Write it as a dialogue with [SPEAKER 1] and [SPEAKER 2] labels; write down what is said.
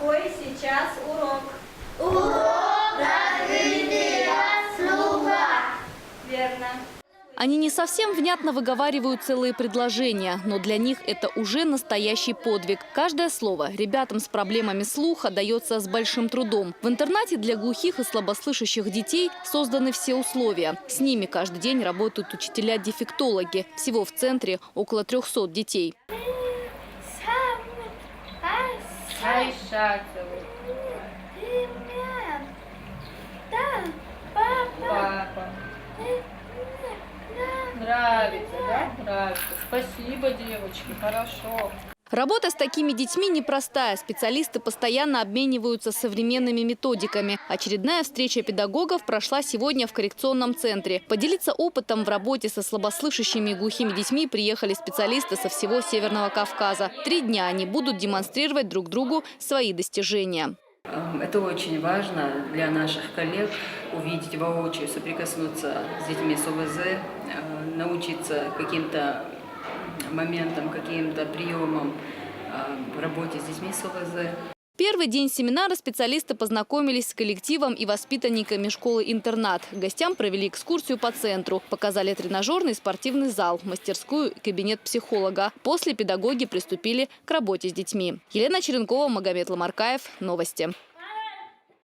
[SPEAKER 1] Какой сейчас урок?
[SPEAKER 2] Урок развития слуха.
[SPEAKER 1] Верно.
[SPEAKER 3] Они не совсем внятно выговаривают целые предложения, но для них это уже настоящий подвиг. Каждое слово ребятам с проблемами слуха дается с большим трудом. В интернате для глухих и слабослышащих детей созданы все условия. С ними каждый день работают учителя-дефектологи. Всего в центре около 300 детей.
[SPEAKER 4] Папа. Нравится, да? Нравится. Спасибо, девочки, хорошо.
[SPEAKER 3] Работа с такими детьми непростая. Специалисты постоянно обмениваются современными методиками. Очередная встреча педагогов прошла сегодня в коррекционном центре. Поделиться опытом в работе со слабослышащими и глухими детьми приехали специалисты со всего Северного Кавказа. 3 дня они будут демонстрировать друг другу свои достижения.
[SPEAKER 5] Это очень важно для наших коллег увидеть воочию, соприкоснуться с детьми с ОВЗ, научиться каким-то моментам, каким-то приемам в работе с детьми с ОВЗ.
[SPEAKER 3] Первый день семинара специалисты познакомились с коллективом и воспитанниками школы-интернат. Гостям провели экскурсию по центру. Показали тренажерный и спортивный зал, мастерскую и кабинет психолога. После педагоги приступили к работе с детьми. Елена Черенкова, Магомед Ламаркаев. Новости.